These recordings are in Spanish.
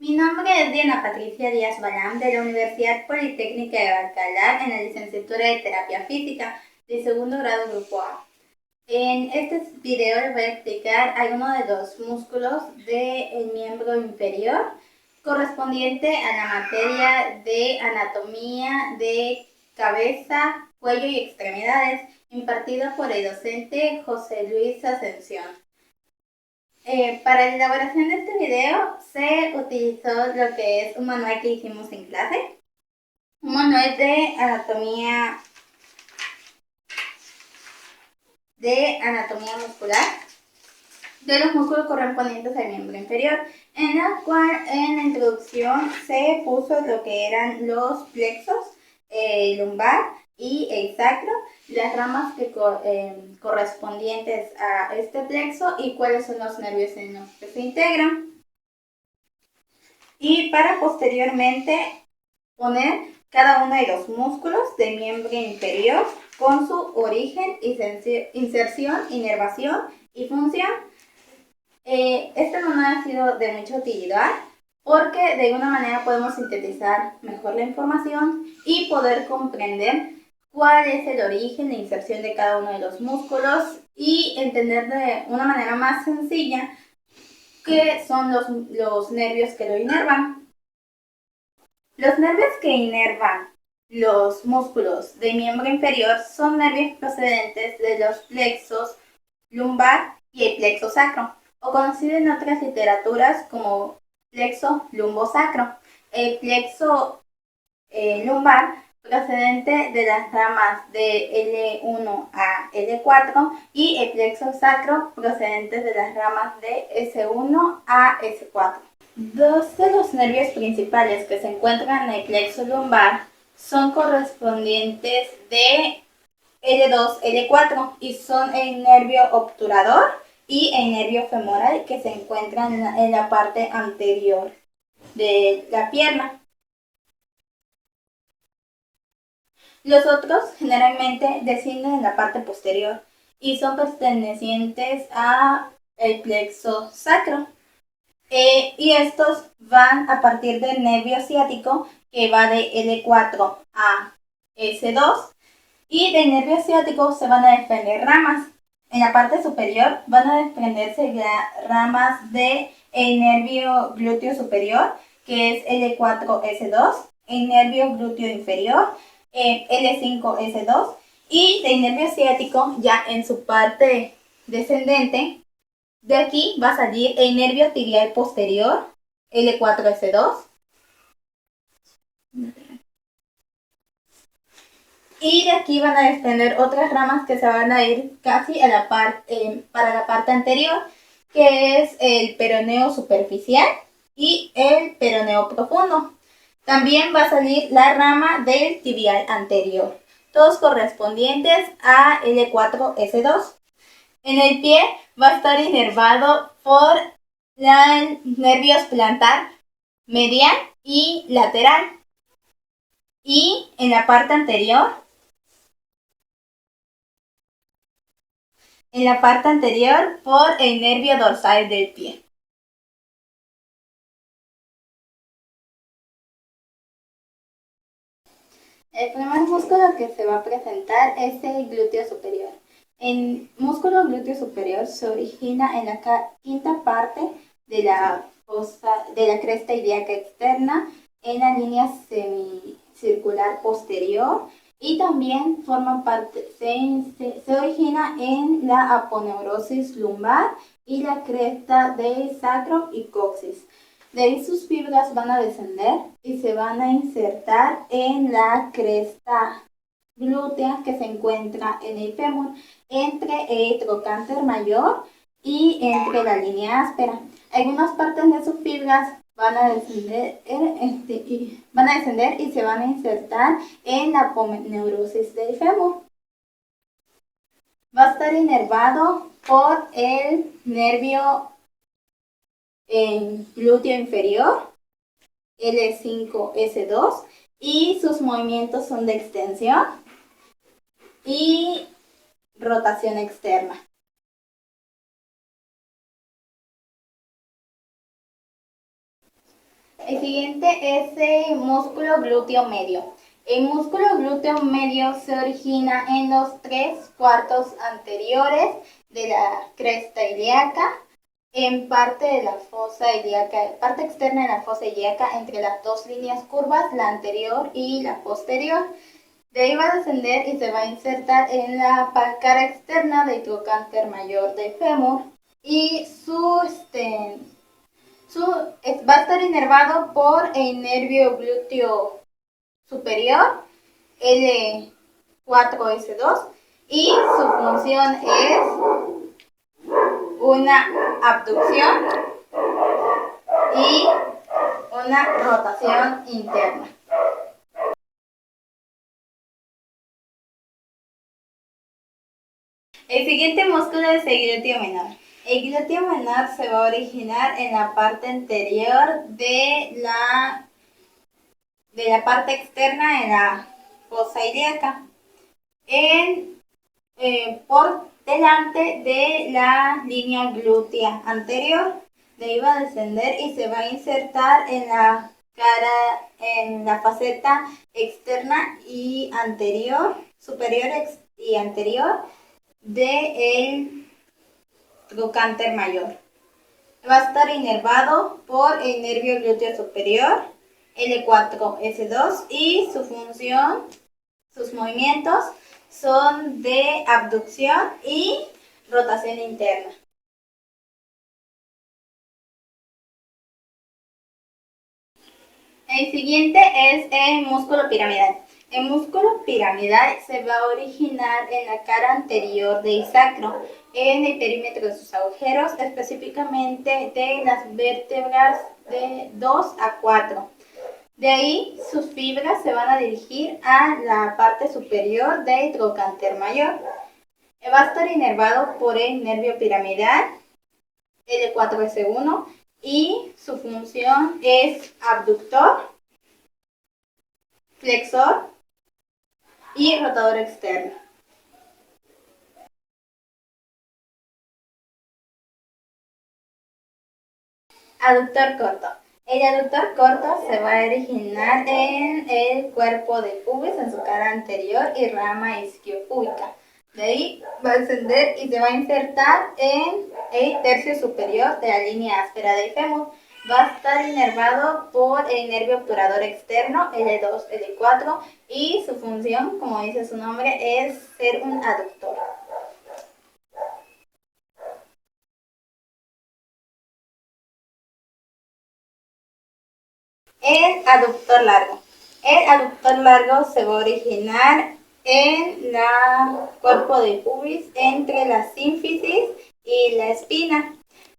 Mi nombre es Diana Patricia Díaz Balam de la Universidad Politécnica de Alcalá en la licenciatura de Terapia Física de segundo grado Grupo A. En este video les voy a explicar algunos de los músculos del miembro inferior correspondiente a la materia de anatomía de cabeza, cuello y extremidades impartida por el docente José Luis Ascensión. Para la elaboración de este video se utilizó lo que es un manual que hicimos en clase, un manual de anatomía muscular de los músculos correspondientes al miembro inferior, en la cual en la introducción se puso lo que eran los plexos, lumbar y el sacro, las ramas correspondientes a este plexo y cuáles son los nervios en los que se integran. Y para posteriormente poner cada uno de los músculos del miembro inferior con su origen, inserción, inervación y función. Este manual ha sido de mucha utilidad porque de alguna manera podemos sintetizar mejor la información y poder comprender cuál es el origen, la inserción de cada uno de los músculos y entender de una manera más sencilla qué son los nervios que lo inervan. Los nervios que inervan los músculos del miembro inferior son nervios procedentes de los plexos lumbar y el plexo sacro, o conocido en otras literaturas como plexo lumbosacro. El plexo lumbar procedente de las ramas de L1 a L4 y el plexo sacro procedente de las ramas de S1 a S4. Dos de los nervios principales que se encuentran en el plexo lumbar son correspondientes de L2, L4 y son el nervio obturador y el nervio femoral que se encuentran en la parte anterior de la pierna. Los otros generalmente descienden en la parte posterior y son pertenecientes al plexo sacro. Y estos van a partir del nervio ciático que va de L4 a S2 y del nervio ciático se van a desprender ramas. En la parte superior van a desprenderse ramas del nervio glúteo superior que es L4S2, el nervio glúteo inferior L5S2 y del nervio ciático ya en su parte descendente. De aquí va a salir el nervio tibial posterior, L4S2. Y de aquí van a extender otras ramas que se van a ir casi a la para la parte anterior, que es el peroneo superficial y el peroneo profundo. También va a salir la rama del tibial anterior, todos correspondientes a L4S2. En el pie va a estar inervado por los nervios plantar, medial y lateral. Y en la parte anterior, por el nervio dorsal del pie. El primer músculo que se va a presentar es el glúteo superior. El músculo glúteo superior se origina en la quinta parte de la cresta ilíaca externa, en la línea semicircular posterior y también se origina en la aponeurosis lumbar y la cresta del sacro y coxis. De ahí sus fibras van a descender y se van a insertar en la cresta glútea que se encuentra en el fémur, entre el trocánter mayor y entre la línea áspera. Algunas partes de sus fibras van a descender y se van a insertar en la aponeurosis del fémur. Va a estar inervado por el nervio glúteo inferior, L5S2, y sus movimientos son de extensión y rotación externa. El siguiente es el músculo glúteo medio. El músculo glúteo medio se origina en los 3/4 anteriores de la cresta ilíaca, en parte de la fosa ilíaca, parte externa de la fosa ilíaca, entre las dos líneas curvas, la anterior y la posterior. De ahí va a descender y se va a insertar en la cara externa del trocánter mayor del fémur y va a estar inervado por el nervio glúteo superior, L4S2, y su función es una abducción y una rotación interna. El siguiente músculo es el glúteo menor. El glúteo menor se va a originar en la parte anterior de la parte externa de la fosa ilíaca, por delante de la línea glútea anterior. De ahí va a descender y se va a insertar en la faceta externa y anterior, superior y anterior del trocánter mayor. Va a estar inervado por el nervio glúteo superior, L4S2, y su función, sus movimientos son de abducción y rotación interna. El siguiente es el músculo piramidal. El músculo piramidal se va a originar en la cara anterior del sacro, en el perímetro de sus agujeros, específicamente de las vértebras de 2 a 4. De ahí sus fibras se van a dirigir a la parte superior del trocánter mayor. Va a estar inervado por el nervio piramidal, L4S1, y su función es abductor, flexor y rotador externo. Aductor corto. El aductor corto se va a originar en el cuerpo de pubis, en su cara anterior y rama isquiopúbica. De ahí va a descender y se va a insertar en el tercio superior de la línea áspera del fémur. Va a estar inervado por el nervio obturador externo, L2, L4, y su función, como dice su nombre, es ser un aductor. El aductor largo. El aductor largo se va a originar en el cuerpo de pubis, entre la sínfisis y la espina.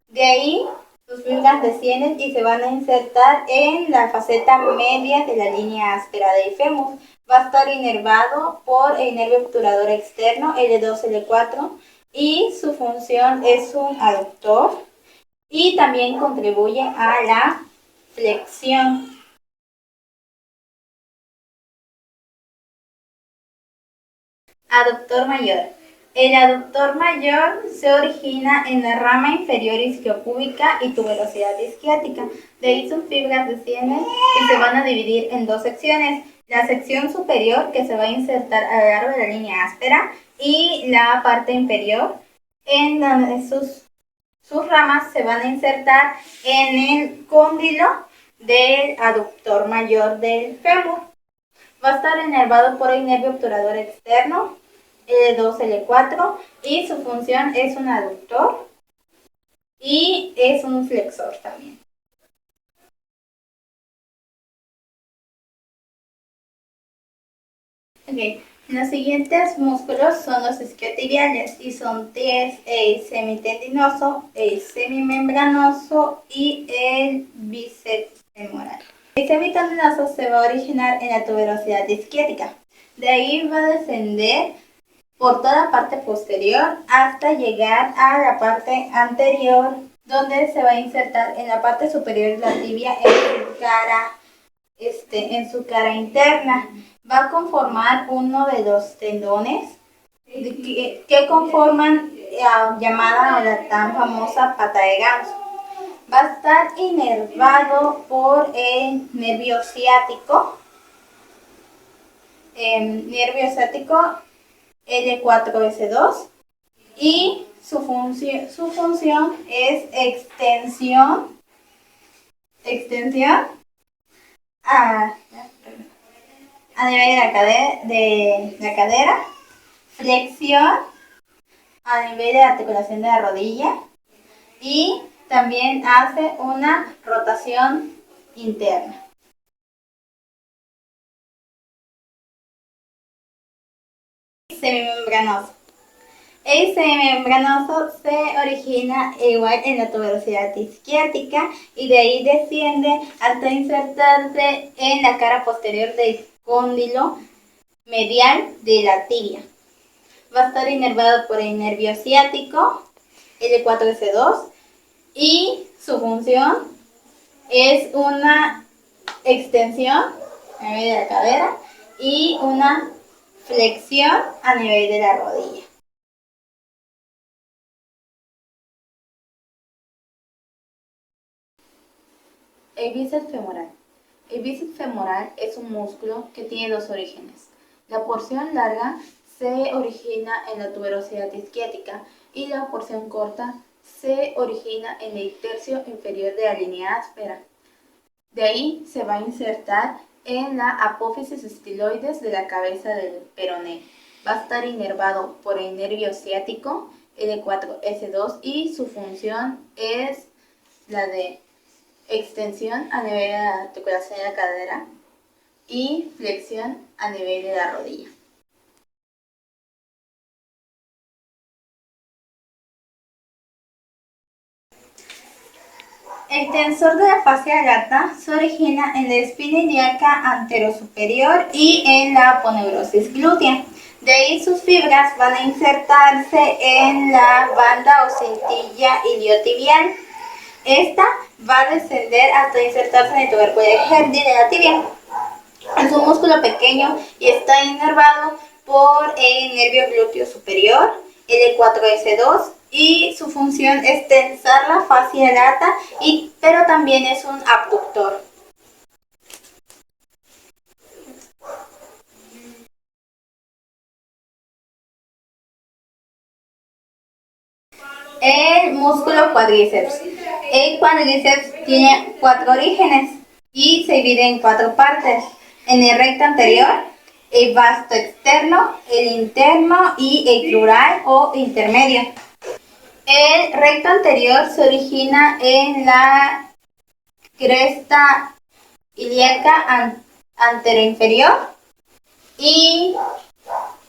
De ahí sus fibras descienden y se van a insertar en la faceta media de la línea áspera del fémur. Va a estar inervado por el nervio obturador externo, L2, L4, y su función es un aductor y también contribuye a la flexión. Aductor mayor. El aductor mayor se origina en la rama inferior isquiopúbica y tuberosidad isquiática. De ahí sus fibras descienden y se van a dividir en dos secciones. La sección superior, que se va a insertar a lo largo de la línea áspera, y la parte inferior, en donde sus ramas se van a insertar en el cóndilo del aductor mayor del fémur. Va a estar inervado por el nervio obturador externo, L2, L4, y su función es un aductor y es un flexor también. Okay. Los siguientes músculos son los isquiotibiales y son tres: el semitendinoso, el semimembranoso y el bíceps femoral. El semitendinoso se va a originar en la tuberosidad isquiática. De ahí va a descender por toda la parte posterior hasta llegar a la parte anterior, donde se va a insertar en la parte superior de la tibia en su cara interna. Va a conformar uno de los tendones que conforman llamada la tan famosa pata de ganso. Va a estar inervado por el nervio ciático. Nervio ciático L4S2 y su función es extensión a, a nivel de la cadera, flexión a nivel de la articulación de la rodilla y también hace una rotación interna. Semimembranoso. El semimembranoso se origina igual en la tuberosidad isquiática y de ahí desciende hasta insertarse en la cara posterior del cóndilo medial de la tibia. Va a estar inervado por el nervio ciático L4S2 y su función es una extensión a nivel de la cadera y una flexión a nivel de la rodilla. El bíceps femoral. El bíceps femoral es un músculo que tiene dos orígenes. La porción larga se origina en la tuberosidad isquiática y la porción corta se origina en el tercio inferior de la línea áspera. De ahí se va a insertar en la apófisis estiloides de la cabeza del peroné. Va a estar inervado por el nervio ciático L4S2 y su función es la de extensión a nivel de la articulación de la cadera y flexión a nivel de la rodilla. El tensor de la fascia lata se origina en la espina ilíaca anterosuperior y en la aponeurosis glútea. De ahí sus fibras van a insertarse en la banda o cintilla iliotibial. Esta va a descender hasta insertarse en el tubérculo de la tibia. Es un músculo pequeño y está inervado por el nervio glúteo superior, L4S2, y su función es tensar la fascia lata, pero también es un abductor. El músculo cuádriceps. El cuádriceps tiene 4 orígenes y se divide en 4 partes. En el recto anterior, el vasto externo, el interno y el crural o intermedio. El recto anterior se origina en la cresta ilíaca anteroinferior y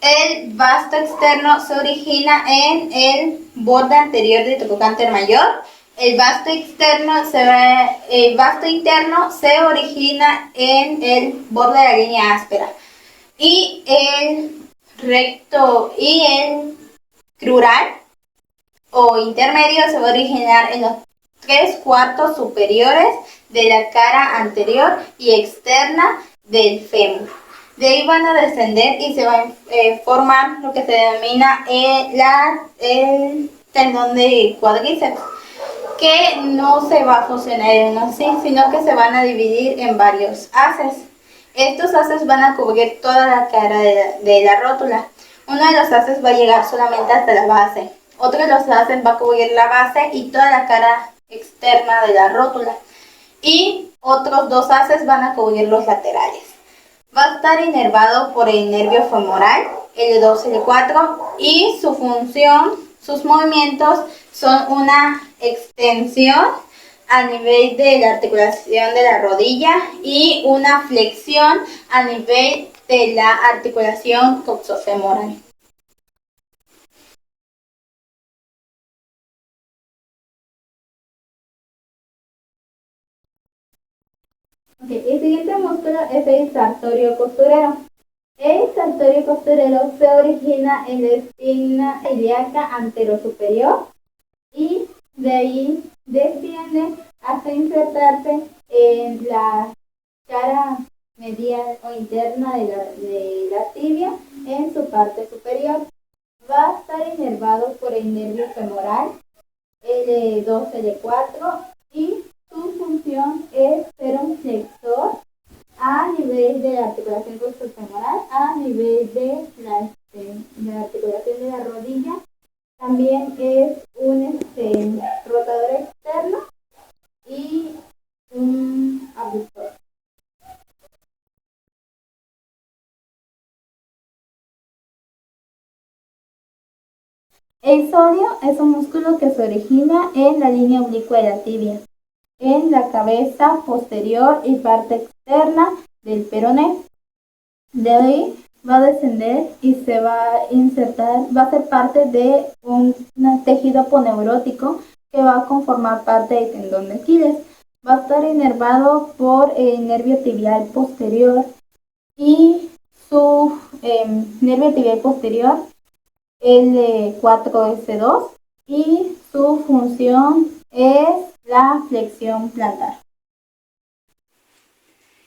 el vasto externo se origina en el borde anterior del trocánter mayor. El vasto interno se origina en el borde de la línea áspera. Y el recto y el crural o intermedio se va a originar en los 3/4 superiores de la cara anterior y externa del fémur. De ahí van a descender y se va a formar lo que se denomina el tendón de cuádriceps, que no se va a fusionar en uno sí, sino que se van a dividir en varios haces. Estos haces van a cubrir toda la cara de la rótula. Uno de los haces va a llegar solamente hasta la base. Otro de los haces va a cubrir la base y toda la cara externa de la rótula. Y otros 2 haces van a cubrir los laterales. Va a estar inervado por el nervio femoral, L2, L4, y su función, sus movimientos son una extensión a nivel de la articulación de la rodilla y una flexión a nivel de la articulación coxofemoral. El siguiente músculo es el sartorio costurero. El sartorio costurero se origina en la espina ilíaca anterosuperior y de ahí desciende hasta insertarse en la cara medial o interna de la tibia en su parte superior. Va a estar inervado por el nervio femoral L2, L4 y función es ser un flexor a nivel de la articulación costofemoral, a nivel de la articulación de la rodilla. También es un rotador externo y un abductor. El sodio es un músculo que se origina en la línea oblicua de la tibia, en la cabeza posterior y parte externa del peroné. De ahí va a descender y se va a insertar, va a ser parte de un tejido aponeurótico que va a conformar parte del tendón de Aquiles. Va a estar inervado por el nervio tibial posterior y su nervio tibial posterior L4S2 y su función es la flexión plantar.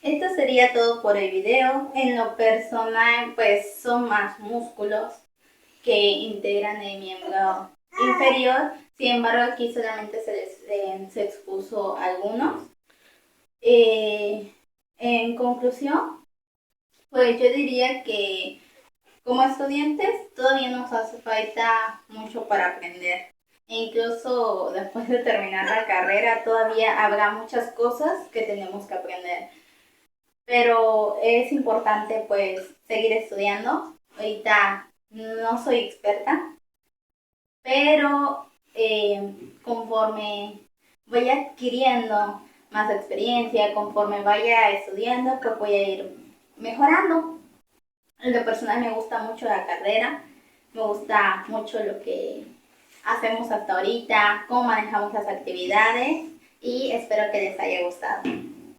Esto sería todo por el video. En lo personal, pues son más músculos que integran el miembro inferior. Sin embargo, aquí solamente se expuso algunos. En conclusión, pues yo diría que como estudiantes todavía nos hace falta mucho para aprender. E incluso después de terminar la carrera todavía habrá muchas cosas que tenemos que aprender. Pero es importante pues seguir estudiando. Ahorita no soy experta, pero conforme vaya adquiriendo más experiencia, conforme vaya estudiando, pues voy a ir mejorando. En lo personal me gusta mucho la carrera, me gusta mucho lo que hacemos hasta ahorita, cómo manejamos las actividades y espero que les haya gustado.